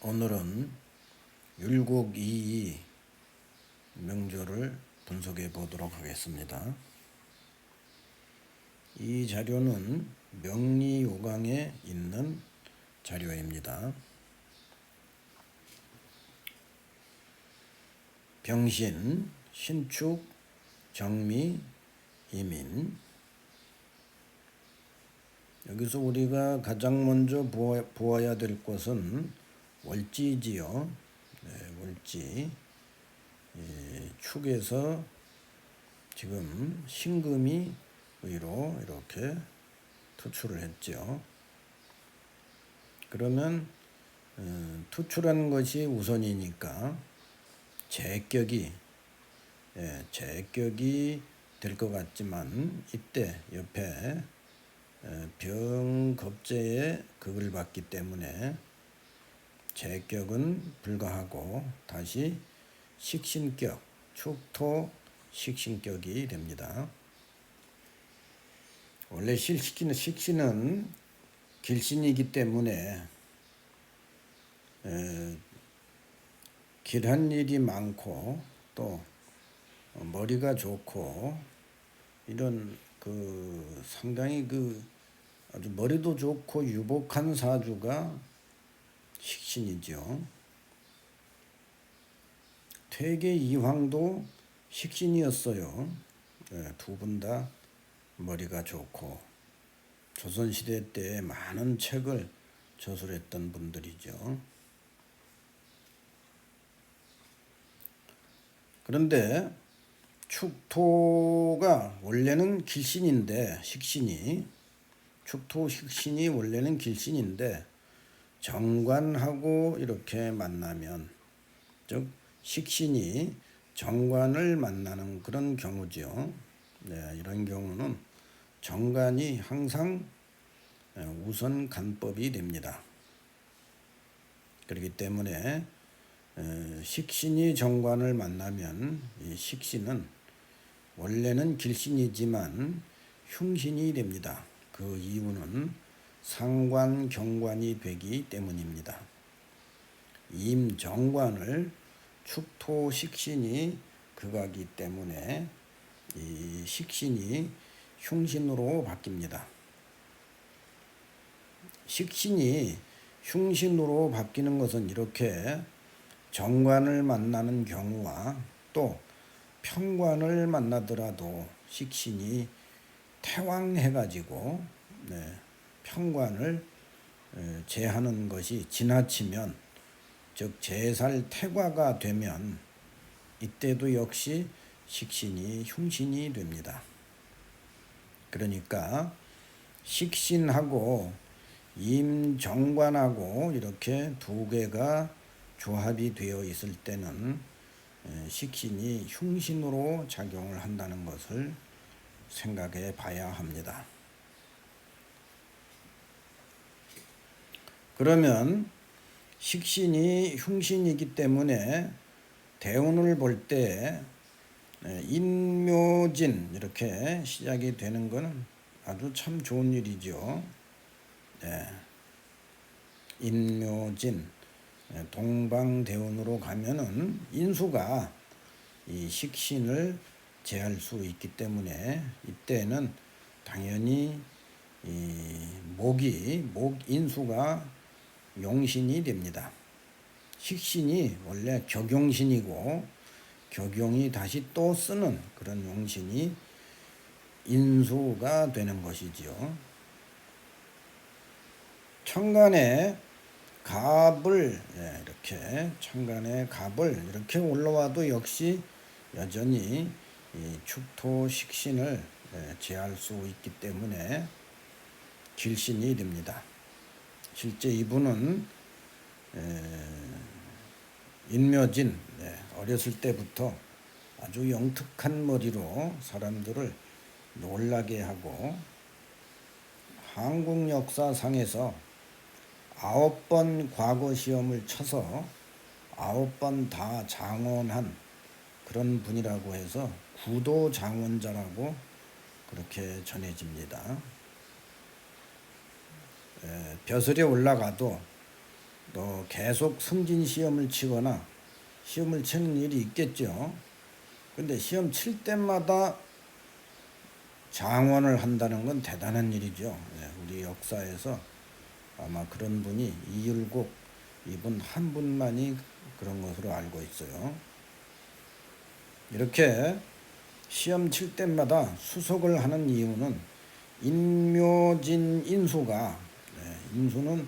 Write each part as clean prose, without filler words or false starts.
오늘은 율곡이이 명조를 분석해 보도록 하겠습니다. 이 자료는 명리요강에 있는 자료입니다. 병신, 신축, 정미, 이민. 여기서 우리가 가장 먼저 보아야 될 것은 월지지요. 월지. 축에서 지금 신금이 위로 이렇게 투출을 했죠. 그러면 투출하는 것이 우선이니까 제격이 될 것 같지만 이때 옆에 병겁제에 극을 받기 때문에 제격은 불가하고 다시 식신격, 축토 식신격이 됩니다. 원래 식신은 길신이기 때문에 길한 일이 많고 또 머리가 좋고 이런 상당히 아주 머리도 좋고 유복한 사주가 식신이죠. 퇴계 이황도 식신이었어요. 두 분 다 머리가 좋고 조선시대 때 많은 책을 저술했던 분들이죠. 그런데 축토가 원래는 길신인데 축토 식신이 원래는 길신인데 정관하고 이렇게 만나면 즉 식신이 정관을 만나는 그런 경우죠. 이런 경우는 정관이 항상 우선 간법이 됩니다. 그렇기 때문에 식신이 정관을 만나면 이 식신은 원래는 길신이지만 흉신이 됩니다. 그 이유는 상관, 경관이 되기 때문입니다. 임정관을 축토 식신이 극하기 때문에 이 식신이 흉신으로 바뀝니다. 식신이 흉신으로 바뀌는 것은 이렇게 정관을 만나는 경우와 또 편관을 만나더라도 식신이 태왕해가지고 편관을 제하는 것이 지나치면 즉 제살 태과가 되면 이때도 역시 식신이 흉신이 됩니다. 그러니까 식신하고 임정관하고 이렇게 두 개가 조합이 되어 있을 때는 식신이 흉신으로 작용을 한다는 것을 생각해 봐야 합니다. 그러면 식신이 흉신이기 때문에 대운을 볼 때 인묘진 이렇게 시작이 되는 것은 아주 참 좋은 일이죠. 인묘진 동방대운으로 가면은 인수가 이 식신을 제할 수 있기 때문에 이때는 당연히 이 목인수가 용신이 됩니다. 식신이 원래 격용신이고 격용이 다시 또 쓰는 그런 용신이 인수가 되는 것이지요. 천간에 갑을 천간에 갑을 이렇게 올라와도 역시 여전히 이 축토 식신을 제할 수 있기 때문에 길신이 됩니다. 실제 이분은 인묘진 어렸을 때부터 아주 영특한 머리로 사람들을 놀라게 하고 한국 역사상에서 9번 과거 시험을 쳐서 9번 다 장원한 그런 분이라고 해서 구도장원자라고 그렇게 전해집니다. 벼슬에 올라가도 또 계속 승진 시험을 치거나 시험을 치는 일이 있겠죠. 근데 시험 칠 때마다 장원을 한다는 건 대단한 일이죠. 우리 역사에서 아마 그런 분이 이율곡 이분 한 분만이 그런 것으로 알고 있어요. 이렇게 시험 칠 때마다 수석을 하는 이유는 인묘진 인수가, 인수는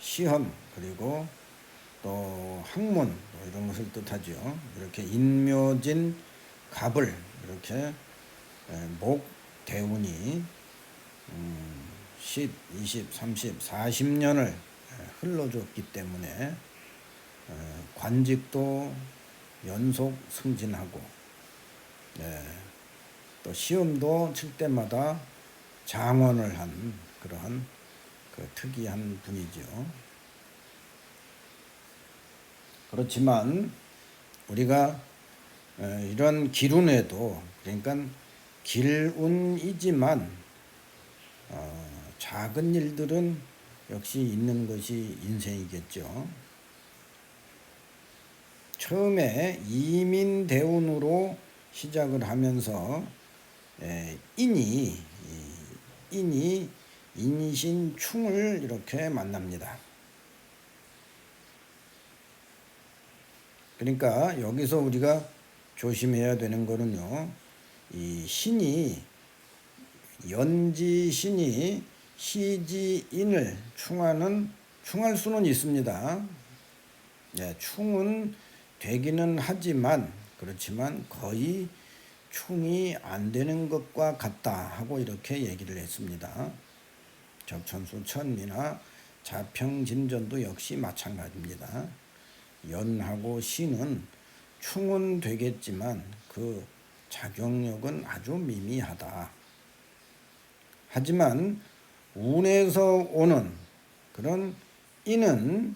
시험 그리고 또 학문 이런 것을 뜻하죠. 이렇게 인묘진 갑을 이렇게 목 대운이 10, 20, 30, 40년을 흘러줬기 때문에 관직도 연속 승진하고, 또 시험도 칠 때마다 장원을 한 그러한 그 특이한 분이죠. 그렇지만 우리가 이런 기운에도, 그러니까 길운이지만 작은 일들은 역시 있는 것이 인생이겠죠. 처음에 이민대운으로 시작을 하면서 인이 인신충을 이렇게 만납니다. 그러니까 여기서 우리가 조심해야 되는 거는요, 이 신이 연지신이 시지인을 충할 수는 있습니다. 충은 되기는 하지만, 그렇지만 거의 충이 안 되는 것과 같다 하고 이렇게 얘기를 했습니다. 적천수 천미나 자평진전도 역시 마찬가지입니다. 연하고 신은 충은 되겠지만 그 작용력은 아주 미미하다. 하지만 운에서 오는 그런 인은,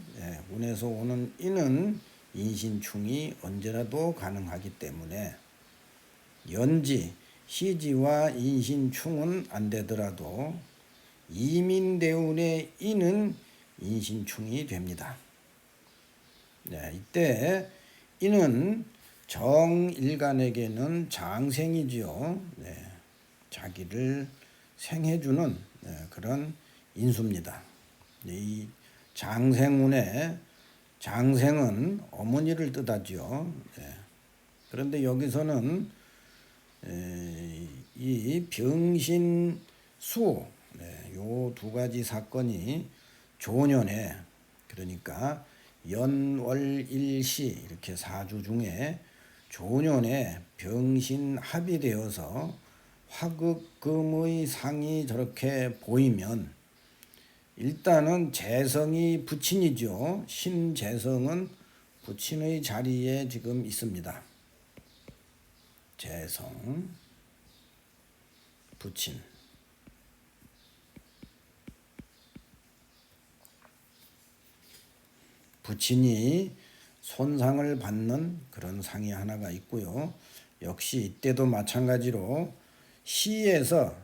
운에서 오는 인은 인신충이 언제라도 가능하기 때문에 연지, 시지와 인신충은 안 되더라도 이민대운의 인은 인신충이 됩니다. 이때 인은 정일간에게는 장생이지요. 자기를 생해주는 그런 인수입니다. 이 장생운의 장생은 어머니를 뜻하지요. 그런데 여기서는 이 병신수, 요 두 가지 사건이 조년에, 그러니까 연월일시 이렇게 사주 중에 조년에 병신합이 되어서 화극금의 상이 저렇게 보이면 일단은 재성이 부친이죠. 신재성은 부친의 자리에 지금 있습니다. 재성, 부친. 부친이 손상을 받는 그런 상이 하나가 있고요. 역시 이때도 마찬가지로 시에서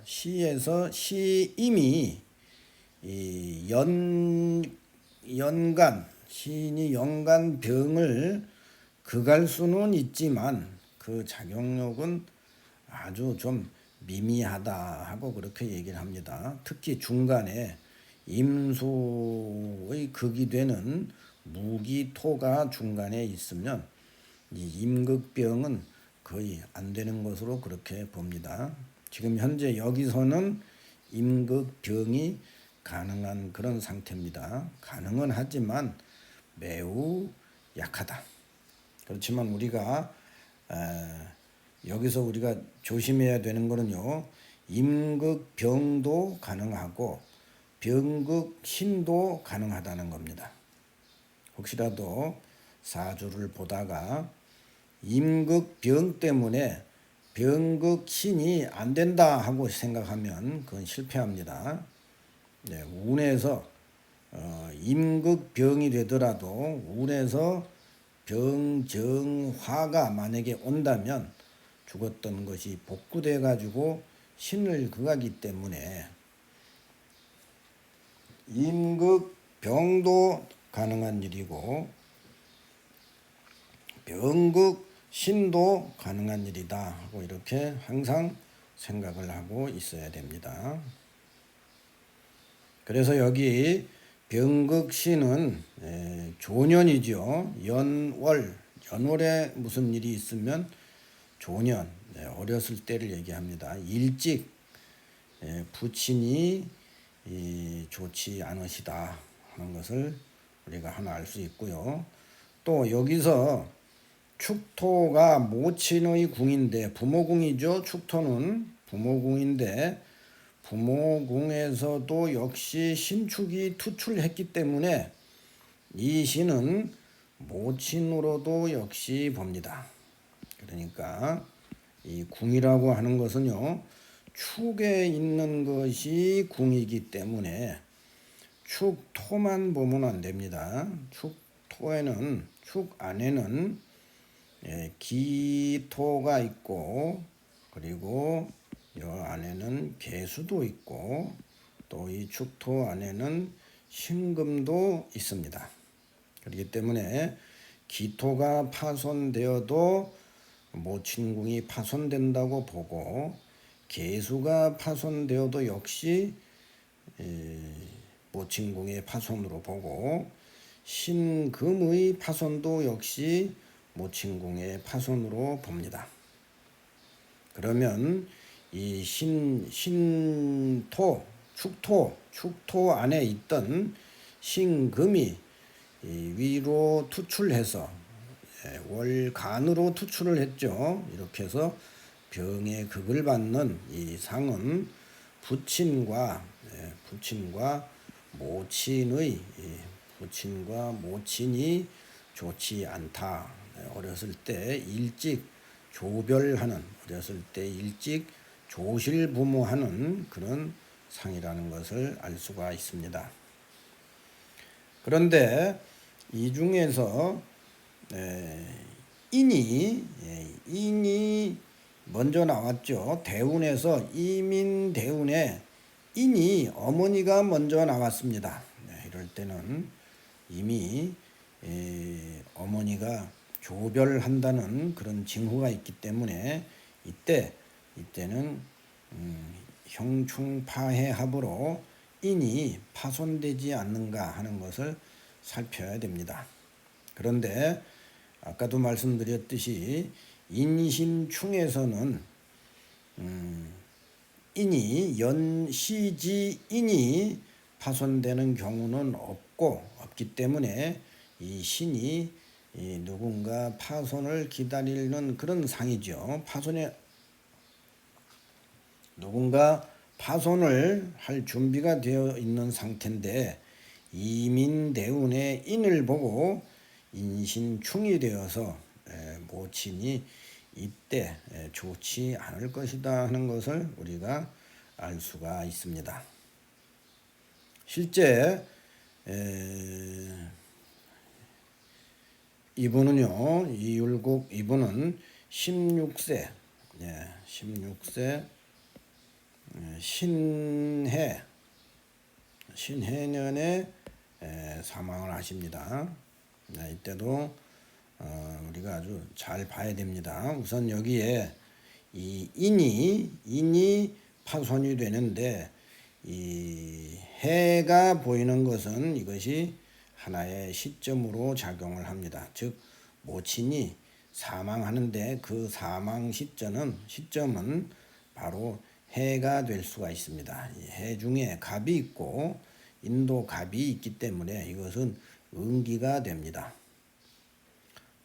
시임이 이 연간, 시인이 연간 병을 극할 수는 있지만 그 작용력은 아주 좀 미미하다 하고 그렇게 얘기를 합니다. 특히 중간에 임수의 극이 되는 무기토가 중간에 있으면 이 임극병은 거의 안 되는 것으로 그렇게 봅니다. 지금 현재 여기서는 임극병이 가능한 그런 상태입니다. 가능은 하지만 매우 약하다. 그렇지만 우리가 여기서 우리가 조심해야 되는 거는요, 임극병도 가능하고 병극신도 가능하다는 겁니다. 혹시라도 사주를 보다가 임극병 때문에 병극신이 안 된다 하고 생각하면 그건 실패합니다. 운에서 임극병이 되더라도 운에서 병정화가 만약에 온다면 죽었던 것이 복구돼 가지고 신을 극하기 때문에 임극병도 가능한 일이고 병극신도 가능한 일이다 하고 이렇게 항상 생각을 하고 있어야 됩니다. 그래서 여기 병극신은 조년이죠. 연월에 무슨 일이 있으면 조년, 어렸을 때를 얘기합니다. 일찍 부친이 좋지 않으시다 하는 것을 우리가 하나 알 수 있고요. 또 여기서 축토가 모친의 궁인데 부모궁이죠. 축토는 부모궁인데 부모궁에서도 역시 신축이 투출했기 때문에 이 신은 모친으로도 역시 봅니다. 그러니까 이 궁이라고 하는 것은요, 축에 있는 것이 궁이기 때문에 축토만 보면 안 됩니다. 축토에는, 축 안에는 기토가 있고, 그리고 이 안에는 계수도 있고, 또 이 축토 안에는 신금도 있습니다. 그렇기 때문에 기토가 파손되어도 모친궁이 파손된다고 보고, 계수가 파손되어도 역시 모친궁의 파손으로 보고, 신금의 파손도 역시 모친궁의 파손으로 봅니다. 그러면 이 신토, 축토 안에 있던 신금이 위로 투출해서 월간으로 투출을 했죠. 이렇게 해서 병의 극을 받는 이 상은 부친과 모친이 좋지 않다. 어렸을 때 일찍 조별하는, 어렸을 때 일찍 조실부모하는 그런 상이라는 것을 알 수가 있습니다. 그런데 이 중에서 인이 먼저 나왔죠. 대운에서 이민대운에 인이 어머니가 먼저 나왔습니다. 이럴 때는 이미 어머니가 조별한다는 그런 징후가 있기 때문에 이때는 형충파해합으로 인이 파손되지 않는가 하는 것을 살펴야 됩니다. 그런데 아까도 말씀드렸듯이 인신충에서는 시지인이 파손되는 경우는 없기 때문에 이 신이 누군가 파손을 기다리는 그런 상이죠. 누군가 파손을 할 준비가 되어 있는 상태인데 이민대운의 인을 보고 인신충이 되어서 모친이 이때 좋지 않을 것이다 하는 것을 우리가 알 수가 있습니다. 실제 이분은요, 이율곡 이분은 16세 신해년에 사망을 하십니다. 이때도 우리가 아주 잘 봐야 됩니다. 우선 여기에 이 인이 파손이 되는데 이 해가 보이는 것은 이것이 하나의 시점으로 작용을 합니다. 즉 모친이 사망하는데 그 사망 시점은 바로 해가 될 수가 있습니다. 이 해 중에 갑이 있고 인도 갑이 있기 때문에 이것은 음기가 됩니다.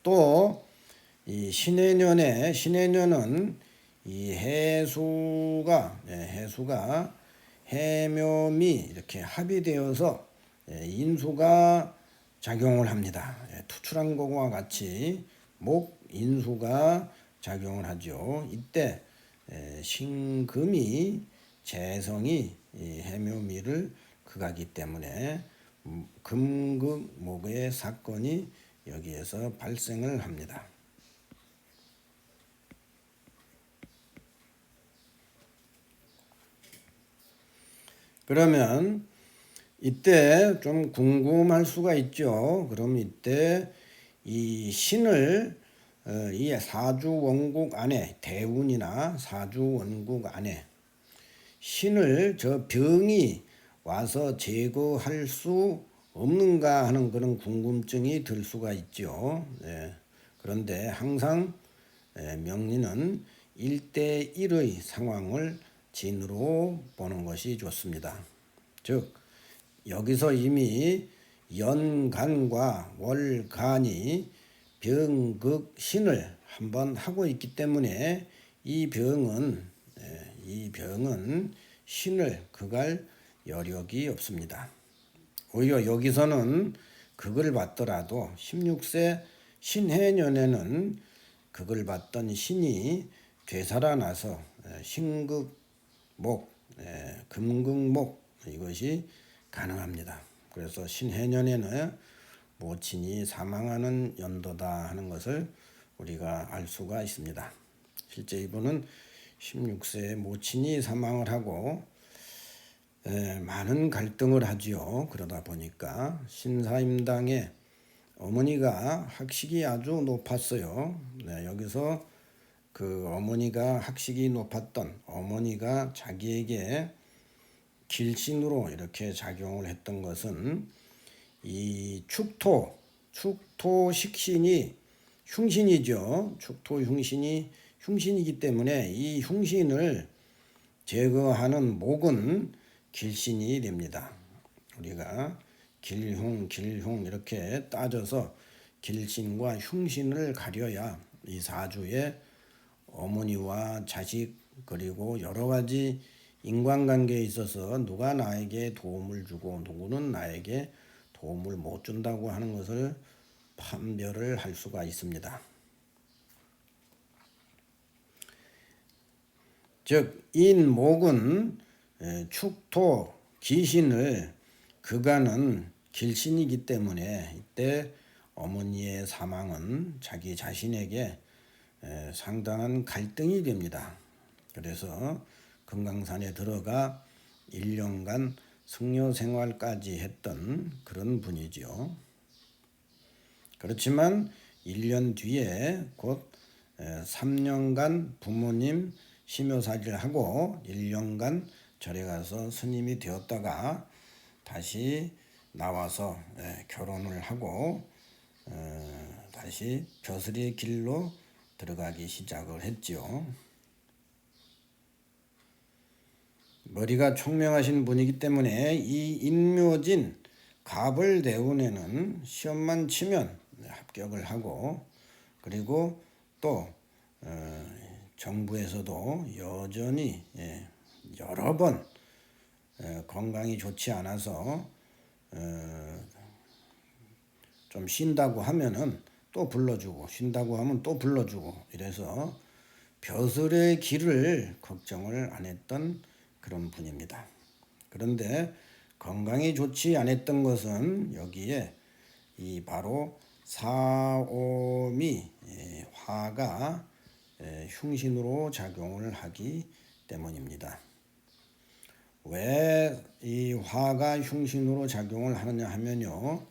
또 이 신해년은 이 해수가 해묘미 이렇게 합의되어서 인수가 작용을 합니다. 투출한 것과 같이 인수가 작용을 하죠. 이때 신금이 재성이 해묘미를 극하기 때문에 금극목의 사건이 여기에서 발생을 합니다. 그러면 이때 좀 궁금할 수가 있죠. 그럼 이때 이 신을 이 사주 원국 안에 대운이나 사주 원국 안에 신을 저 병이 와서 제거할 수 없는가 하는 그런 궁금증이 들 수가 있죠. 예. 그런데 항상 명리는 1대1의 상황을 진으로 보는 것이 좋습니다. 즉 여기서 이미 연간과 월간이 병극신을 한번 하고 있기 때문에 이 병은 신을 극할 여력이 없습니다. 오히려 여기서는 극을 받더라도 16세 신해년에는 극을 받던 신이 되살아나서 신극목, 금극목 이것이 가능합니다. 그래서 신해년에는 모친이 사망하는 연도다 하는 것을 우리가 알 수가 있습니다. 실제 이분은 16세에 모친이 사망을 하고 많은 갈등을 하지요. 그러다 보니까 신사임당의 어머니가 학식이 아주 높았어요. 여기서 그 어머니가 학식이 높았던 어머니가 자기에게 길신으로 이렇게 작용을 했던 것은 이 축토 식신이 흉신이죠. 축토 흉신이 흉신이기 때문에 이 흉신을 제거하는 목은 길신이 됩니다. 우리가 길흉 이렇게 따져서 길신과 흉신을 가려야 이 사주에 어머니와 자식 그리고 여러 가지 인간관계에 있어서 누가 나에게 도움을 주고 누구는 나에게 도움을 못 준다고 하는 것을 판별을 할 수가 있습니다. 즉 인목은 축토 기신을 극하는 길신이기 때문에 이때 어머니의 사망은 자기 자신에게 상당한 갈등이 됩니다. 그래서 금강산에 들어가 1년간 승려 생활까지 했던 그런 분이죠. 그렇지만 1년 뒤에 곧 3년간 부모님 심효사지를 하고 1년간 절에 가서 스님이 되었다가 다시 나와서 결혼을 하고 다시 벼슬의 길로 들어가기 시작을 했지요. 머리가 총명하신 분이기 때문에 이 인묘진 갑을대운에는 시험만 치면 합격을 하고 그리고 또 정부에서도 여전히 여러 번 건강이 좋지 않아서 좀 쉰다고 하면은 또 불러주고 쉰다고 하면 또 불러주고 이래서 벼슬의 길을 걱정을 안 했던 그런 분입니다. 그런데 건강이 좋지 않았던 것은 여기에 이 바로 사오미 화가 흉신으로 작용을 하기 때문입니다. 왜 이 화가 흉신으로 작용을 하느냐 하면요.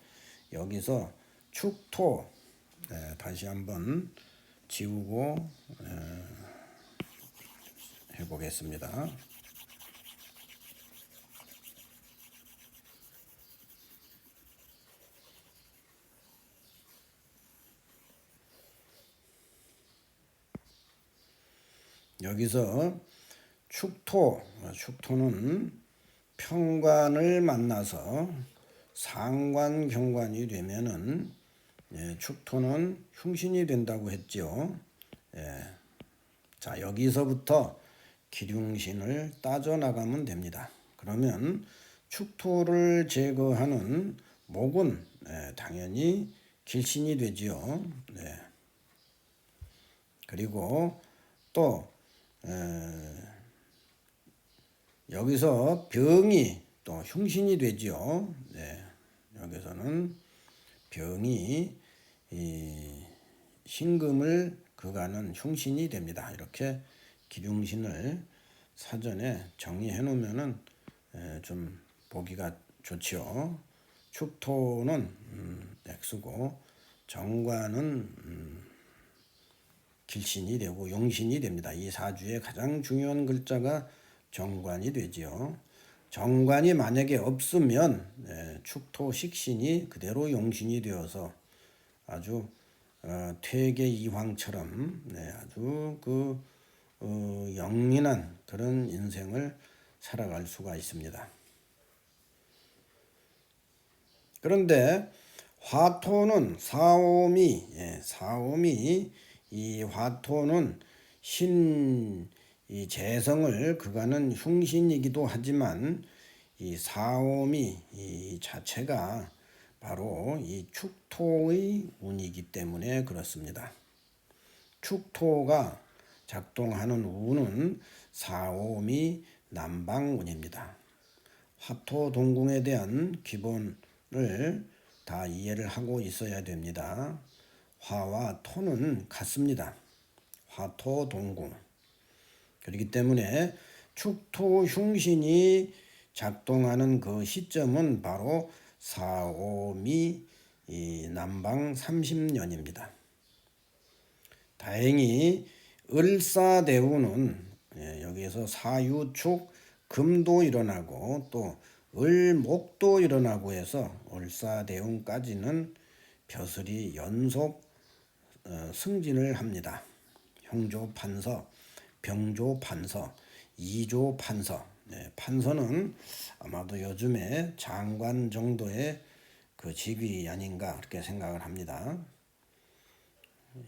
여기서 축토 다시 한번 지우고 해보겠습니다. 여기서 축토는 평관을 만나서 상관 경관이 되면은 축토는 흉신이 된다고 했죠. 자 여기서부터 기흉신을 따져 나가면 됩니다. 그러면 축토를 제거하는 목은 당연히 길신이 되지요. 그리고 또 여기서 병이 또 흉신이 되지요. 여기서는 병이 이 신금을 극하는 흉신이 됩니다. 이렇게 기흉신을 사전에 정리해 놓으면은 좀 보기가 좋지요. 축토는 X고 정관은 길신이 되고 용신이 됩니다. 이 사주의 가장 중요한 글자가 정관이 되지요. 정관이 만약에 없으면 축토 식신이 그대로 용신이 되어서 아주 퇴계이황처럼 아주 영린한 그런 인생을 살아갈 수가 있습니다. 그런데 화토는 사오미, 이 화토는 이 재성을 그가는 흉신이기도 하지만 이 사오미 이 자체가 바로 이 축토의 운이기 때문에 그렇습니다. 축토가 작동하는 운은 사오미 남방운입니다. 화토 동궁에 대한 기본을 다 이해를 하고 있어야 됩니다. 화와 토는 같습니다. 화토 동궁. 그렇기 때문에 축토 흉신이 작동하는 그 시점은 바로 사오미 남방 30년입니다. 다행히 을사대운은 여기에서 사유축 금도 일어나고 또 을목도 일어나고 해서 을사대운까지는 벼슬이 연속 승진을 합니다. 형조판서, 병조판서, 이조판서. 판서는 아마도 요즘에 장관 정도의 그 직위 아닌가 그렇게 생각을 합니다.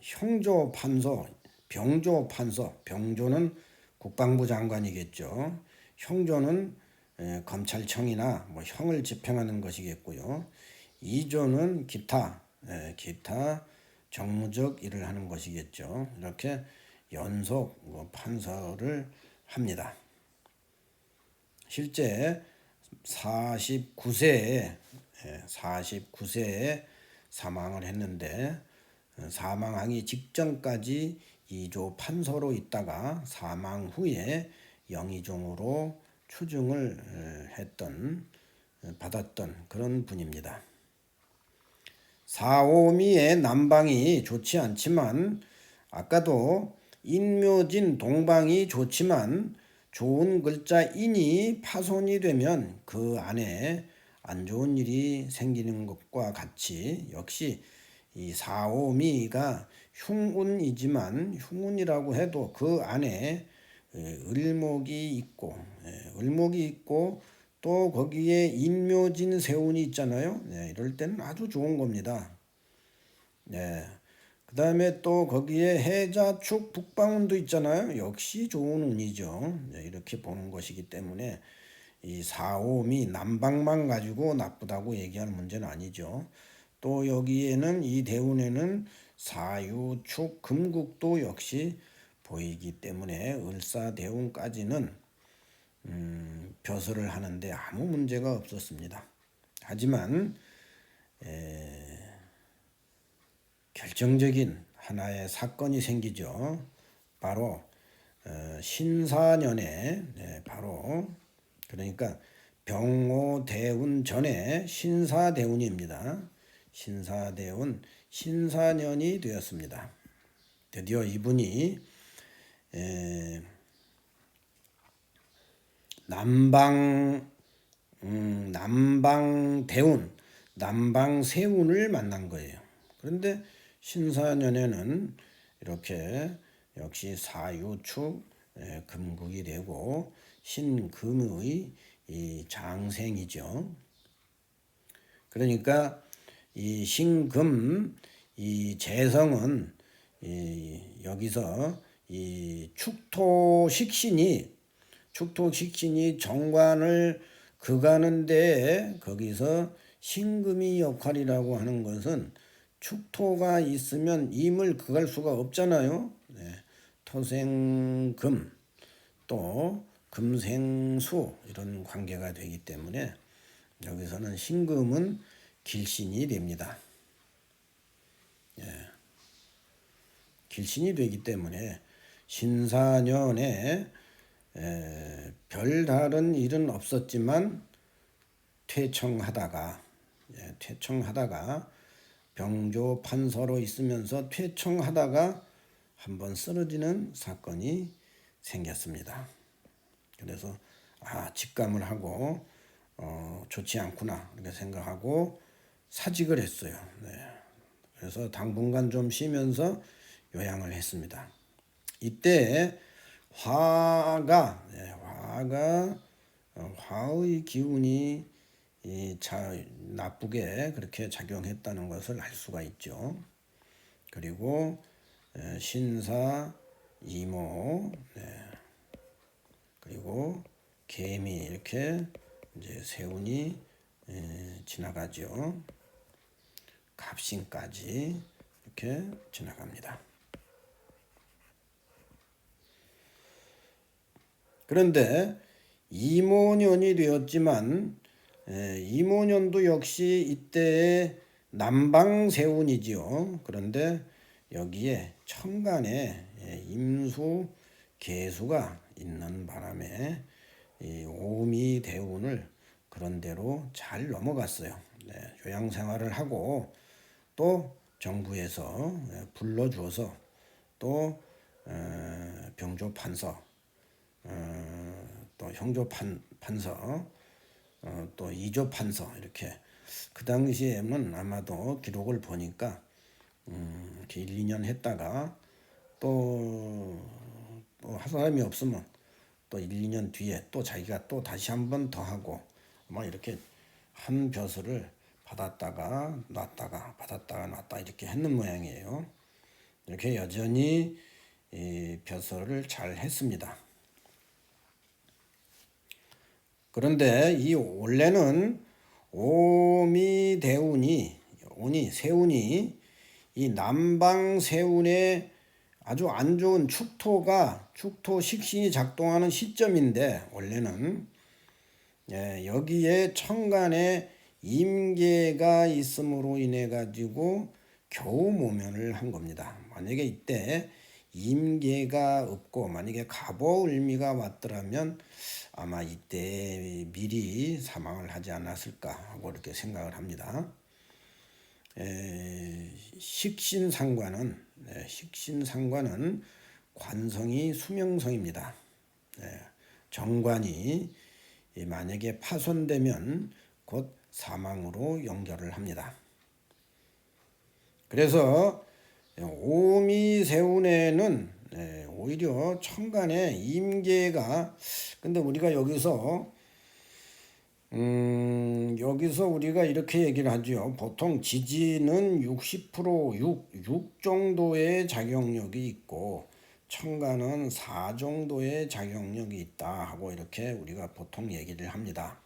형조판서, 병조판서, 병조는 국방부 장관이겠죠. 형조는 검찰청이나 뭐 형을 집행하는 것이겠고요. 이조는 기타 정무적 일을 하는 것이겠죠. 이렇게 연속 판서를 합니다. 실제 49세에 사망을 했는데 사망하기 직전까지 2조 판서로 있다가 사망 후에 영의종으로 추증을 받았던 그런 분입니다. 사오미의 남방이 좋지 않지만 아까도 인묘진 동방이 좋지만 좋은 글자 인이 파손이 되면 그 안에 안 좋은 일이 생기는 것과 같이 역시 이 사오미가 흉운이지만 흉운이라고 해도 그 안에 을목이 있고 또 거기에 인묘진 세운이 있잖아요. 이럴 때는 아주 좋은 겁니다. 그 다음에 또 거기에 해자축 북방운도 있잖아요. 역시 좋은 운이죠. 이렇게 보는 것이기 때문에 이 사오미 남방만 가지고 나쁘다고 얘기하는 문제는 아니죠. 또 여기에는 이 대운에는 사유축 금국도 역시 보이기 때문에 을사대운까지는 벼슬을 하는데 아무 문제가 없었습니다. 하지만 결정적인 하나의 사건이 생기죠. 바로 신사년에 바로 그러니까 병오대운 전에 신사대운입니다. 신사대운 신사년이 되었습니다. 드디어 이분이 남방대운, 남방세운을 만난 거예요. 그런데 신사년에는 이렇게 역시 사유축 금국이 되고 신금의 이 장생이죠. 그러니까 이 신금 이 재성은 여기서 이 축토식신이 정관을 그가는데 거기서 신금이 역할이라고 하는 것은 축토가 있으면 임을 그갈 수가 없잖아요. 토생금 또 금생수 이런 관계가 되기 때문에 여기서는 신금은 길신이 됩니다. 길신이 되기 때문에 신사년에 별다른 일은 없었지만 퇴청하다가 병조 판서로 있으면서 퇴청하다가 한번 쓰러지는 사건이 생겼습니다. 그래서 직감을 하고 좋지 않구나 이렇게 생각하고 사직을 했어요. 그래서 당분간 좀 쉬면서 요양을 했습니다. 이때 화의 기운이 나쁘게 그렇게 작용했다는 것을 알 수가 있죠. 그리고 신사, 이모, 그리고 개미 이렇게 이제 세운이 지나가죠. 갑신까지 이렇게 지나갑니다. 그런데 이모년이 되었지만 이모년도 역시 이때의 남방세운이지요. 그런데 여기에 천간에 임수, 계수가 있는 바람에 이 오미대운을 그런 대로 잘 넘어갔어요. 요양생활을 하고 또 정부에서 불러주어서 또 병조판서, 또 형조판서, 또 이조판서 이렇게 그 당시에는 아마도 기록을 보니까 이렇게 1, 2년 했다가 또 할 사람이 없으면 또 1, 2년 뒤에 또 자기가 또 다시 한 번 더 하고 막 이렇게 한 벼슬을 받았다가 놨다 이렇게 했는 모양이에요. 이렇게 여전히 이 벼슬을 잘 했습니다. 그런데 이 원래는 세운이 이 남방세운에 아주 안 좋은 축토 식신이 작동하는 시점인데 원래는 여기에 천간에 임계가 있음으로 인해 가지고 겨우 모면을 한 겁니다. 만약에 이때 임계가 없고 만약에 갑오을미가 왔더라면 아마 이때 미리 사망을 하지 않았을까 하고 이렇게 생각을 합니다. 식신상관은 관성이 수명성입니다. 정관이 만약에 파손되면 곧 사망으로 연결을 합니다. 그래서 오미세운에는 오히려 천간에 임계가 근데 우리가 여기서 우리가 이렇게 얘기를 하죠. 보통 지지는 60% 6 정도의 작용력이 있고 천간은 4 정도의 작용력이 있다 하고 이렇게 우리가 보통 얘기를 합니다.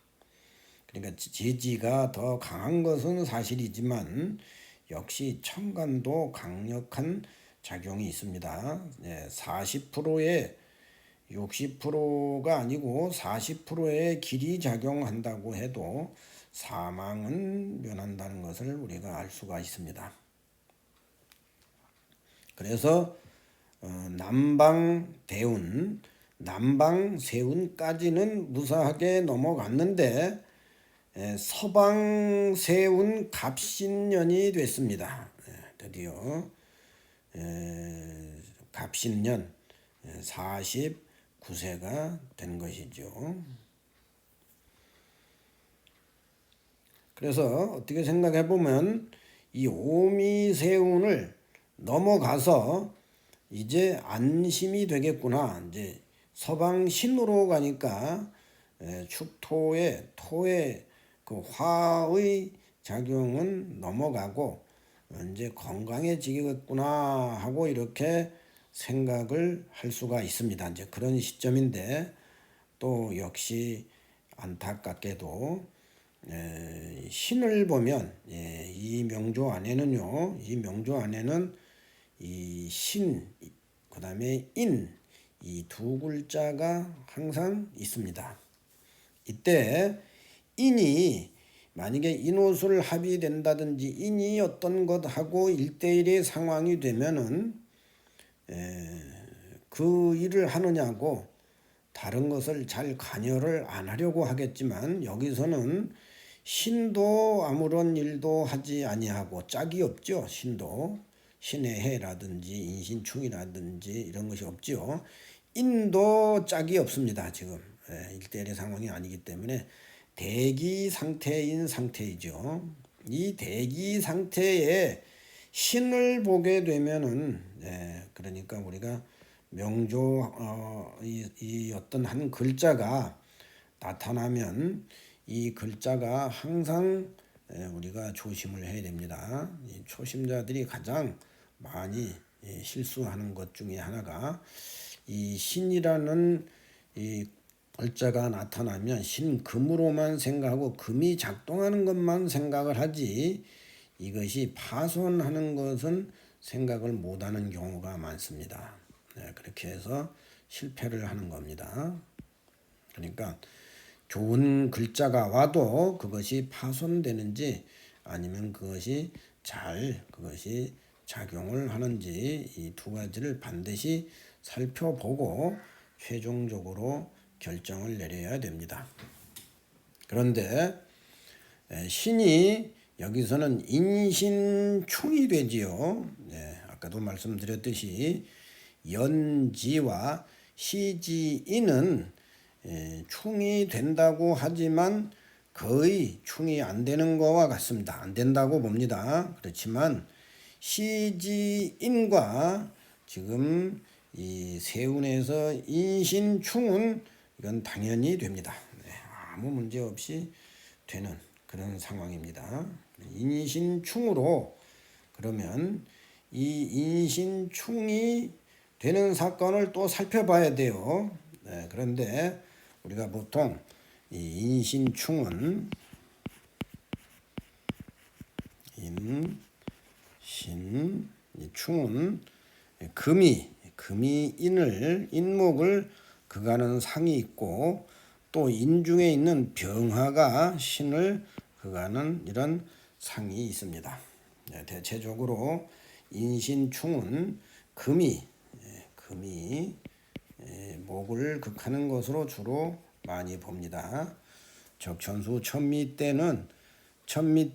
그러니까 지지가 더 강한 것은 사실이지만 역시 천간도 강력한 작용이 있습니다. 60%가 아니고 40%의 길이 작용한다고 해도 사망은 면한다는 것을 우리가 알 수가 있습니다. 그래서 남방세운까지는 무사하게 넘어갔는데 서방세운 갑신년이 됐습니다. 드디어 갑신년 49세가 된 것이죠. 그래서 어떻게 생각해 보면 이 오미세운을 넘어가서 이제 안심이 되겠구나. 이제 서방신으로 가니까 축토의 토의 그 화의 작용은 넘어가고 이제 건강해지겠구나 하고 이렇게 생각을 할 수가 있습니다. 이제 그런 시점인데 또 역시 안타깝게도 신을 보면 이 명조 안에는 이 신, 그 다음에 인, 이 두 글자가 항상 있습니다. 이때 인이 만약에 인호술 합의된다든지 인이 어떤 것하고 1대1의 상황이 되면은 그 일을 하느냐고 다른 것을 잘 관여를 안 하려고 하겠지만 여기서는 신도 아무런 일도 하지 아니하고 짝이 없죠. 신도 신의 해라든지 인신충이라든지 이런 것이 없죠. 인도 짝이 없습니다. 지금 1대1의 상황이 아니기 때문에 대기 상태인 상태이죠. 이 대기 상태에 신을 보게 되면은 그러니까 우리가 명조 이 어떤 한 글자가 나타나면 이 글자가 항상 우리가 조심을 해야 됩니다. 이 초심자들이 가장 많이 실수하는 것 중에 하나가 이 신이라는 이 글자가 나타나면 신금으로만 생각하고 금이 작동하는 것만 생각을 하지 이것이 파손하는 것은 생각을 못하는 경우가 많습니다. 그렇게 해서 실패를 하는 겁니다. 그러니까 좋은 글자가 와도 그것이 파손되는지 아니면 그것이 작용을 하는지 이 두 가지를 반드시 살펴보고 최종적으로 결정을 내려야 됩니다. 그런데 신이 여기서는 인신충이 되지요. 아까도 말씀드렸듯이 연지와 시지인은 충이 된다고 하지만 거의 충이 안 되는 거와 같습니다. 안 된다고 봅니다. 그렇지만 시지인과 지금 이 세운에서 인신충은 이건 당연히 됩니다. 아무 문제 없이 되는 그런 상황입니다. 인신충으로 그러면 이 인신충이 되는 사건을 또 살펴봐야 돼요. 그런데 우리가 보통 이 인신충은 충은 금이 인목을 그가는 상이 있고 또 인중에 있는 병화가 신을 그가는 이런 상이 있습니다. 대체적으로 인신충은 금이 목을 극하는 것으로 주로 많이 봅니다. 적천수 천미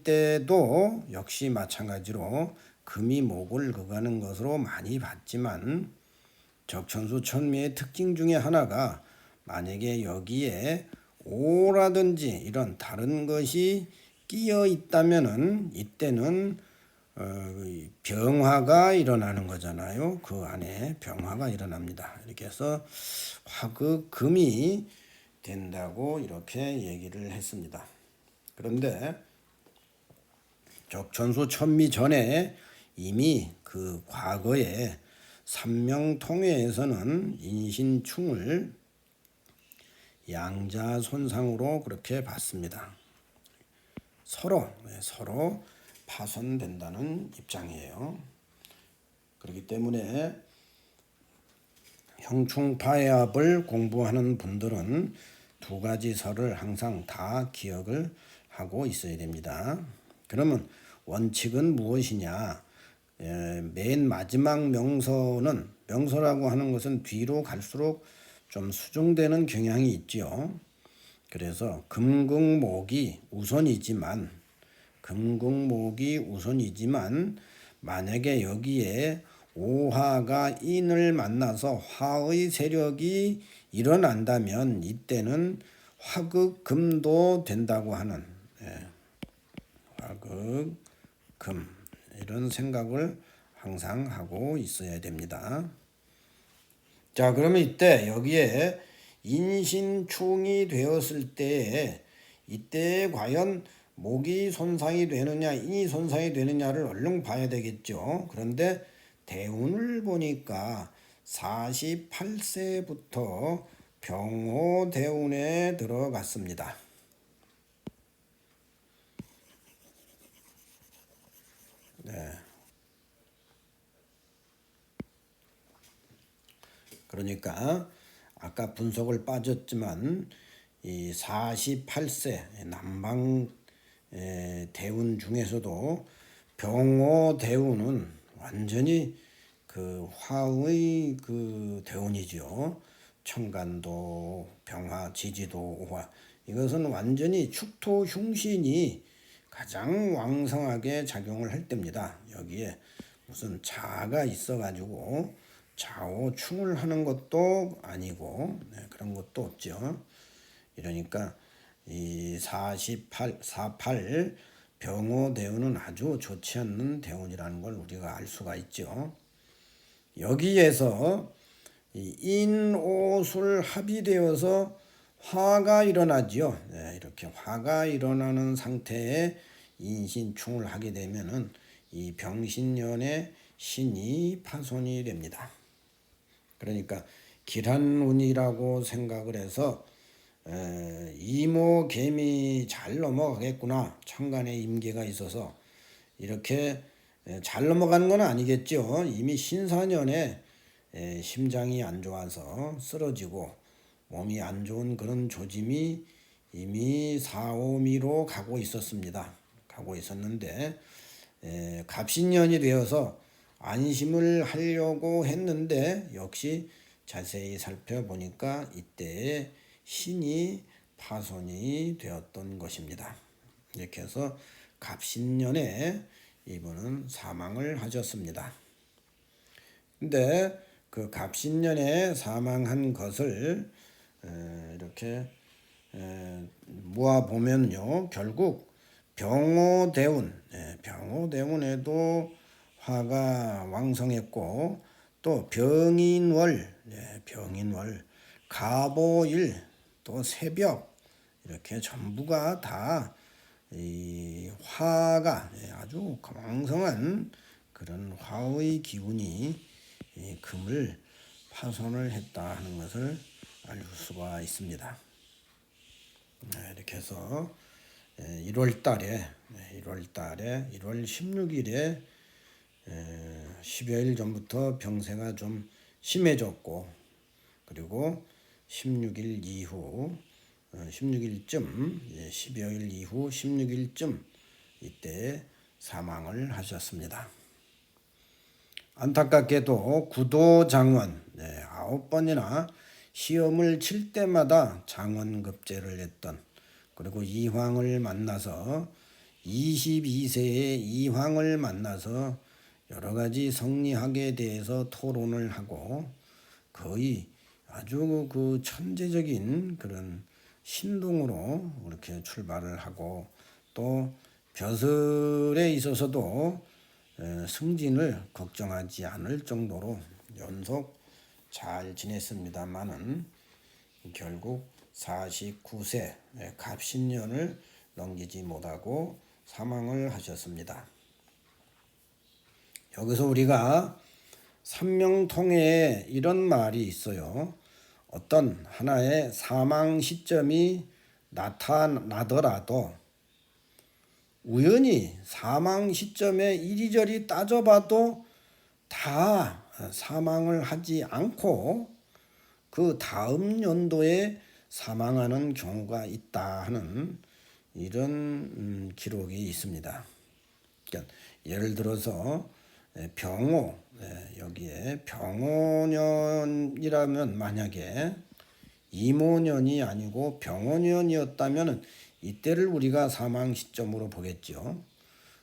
때도 역시 마찬가지로 금이 목을 극하는 것으로 많이 봤지만 적천수 천미의 특징 중에 하나가 만약에 여기에 오라든지 이런 다른 것이 끼어 있다면은 이때는 병화가 일어나는 거잖아요. 그 안에 병화가 일어납니다. 이렇게 해서 화극금이 된다고 이렇게 얘기를 했습니다. 그런데 적천수 천미 전에 이미 그 과거에 삼명통회에서는 인신충을 양자손상으로 그렇게 봤습니다. 서로 파손된다는 입장이에요. 그렇기 때문에 형충파해합을 공부하는 분들은 두 가지 설을 항상 다 기억을 하고 있어야 됩니다. 그러면 원칙은 무엇이냐? 맨 마지막 명서라고 하는 것은 뒤로 갈수록 좀 수정되는 경향이 있죠. 그래서 금극목이 우선이지만 만약에 여기에 오화가 인을 만나서 화의 세력이 일어난다면 이때는 화극금도 된다고 하는 화극금 이런 생각을 항상 하고 있어야 됩니다. 자, 그러면 이때 여기에 인신충이 되었을 때 이때 과연 목이 손상이 되느냐 인이 손상이 되느냐를 얼른 봐야 되겠죠. 그런데 대운을 보니까 48세부터 병호대운에 들어갔습니다. 그러니까 아까 분석을 빠졌지만 이 48세 남방 대운 중에서도 병호 대운은 완전히 그 화의 그 대운이죠. 청간도, 병화, 지지도, 오화, 이것은 완전히 축토 흉신이 가장 왕성하게 작용을 할 때입니다. 여기에 무슨 자가 있어가지고 좌우충을 하는 것도 아니고 그런 것도 없죠. 이러니까 이 48 병호 대운은 아주 좋지 않는 대운이라는 걸 우리가 알 수가 있죠. 여기에서 이 인오술 합이 되어서 화가 일어나지요. 이렇게 화가 일어나는 상태에 인신충을 하게 되면은 이 병신년의 신이 파손이 됩니다. 그러니까 길한운이라고 생각을 해서 이모개미 잘 넘어가겠구나, 천간에 임계가 있어서 이렇게 잘 넘어가는 건 아니겠죠. 이미 신사년에 심장이 안 좋아서 쓰러지고 몸이 안 좋은 그런 조짐이 이미 4~5미로 가고 있었습니다. 가고 있었는데 갑신년이 되어서 안심을 하려고 했는데 역시 자세히 살펴보니까 이때에 신이 파손이 되었던 것입니다. 이렇게 해서 갑신년에 이분은 사망을 하셨습니다. 근데 그 갑신년에 사망한 것을 이렇게 모아보면요, 결국 병호대운, 병호대운에도 화가 왕성했고 또 병인월, 병인월, 가보일, 또 새벽, 이렇게 전부가 다 이 화가 아주 왕성한 그런 화의 기운이 이 금을 파손을 했다 하는 것을 알 수가 있습니다. 이렇게 해서 1월 16일에 10여일 전부터 병세가 좀 심해졌고, 그리고 16일 이후 16일쯤 10여일 이후 16일쯤 이때 사망을 하셨습니다. 안타깝게도 구도장원 9번이나 시험을 칠 때마다 장원급제를 했던, 그리고 이황을 만나서 22세에 이황을 만나서 여러 가지 성리학에 대해서 토론을 하고 거의 아주 그 천재적인 그런 신동으로 그렇게 출발을 하고, 또 벼슬에 있어서도 승진을 걱정하지 않을 정도로 연속 잘 지냈습니다마는 결국 49세 갑신년을 넘기지 못하고 사망을 하셨습니다. 여기서 우리가 삼명통에 이런 말이 있어요. 어떤 하나의 사망 시점이 나타나더라도 우연히 사망 시점에 이리저리 따져봐도 다 사망을 하지 않고 그 다음 연도에 사망하는 경우가 있다 하는 이런 기록이 있습니다. 그러니까 예를 들어서 병호, 여기에 병호년이라면 만약에 이모년이 아니고 병호년이었다면 이때를 우리가 사망 시점으로 보겠죠.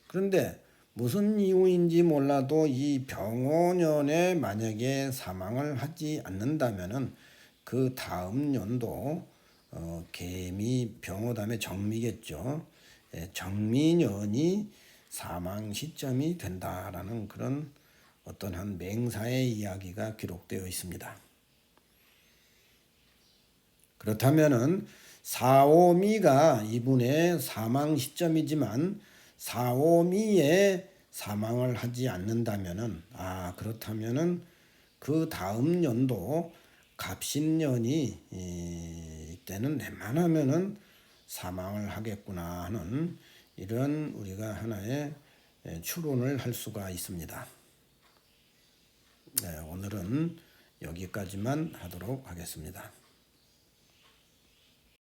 그런데 무슨 이유인지 몰라도 이 병호년에 만약에 사망을 하지 않는다면 그 다음 연도 개미, 병호 다음에 정미겠죠. 정미년이 사망 시점이 된다라는 그런 어떤 한 맹사의 이야기가 기록되어 있습니다. 그렇다면은 4~5미가 이분의 사망 시점이지만 4~5미에 사망을 하지 않는다면은 그렇다면은 그 다음 연도 갑신년이 이때는 웬만하면은 사망을 하겠구나 하는 이런 우리가 하나의 추론을 할 수가 있습니다. 오늘은 여기까지만 하도록 하겠습니다.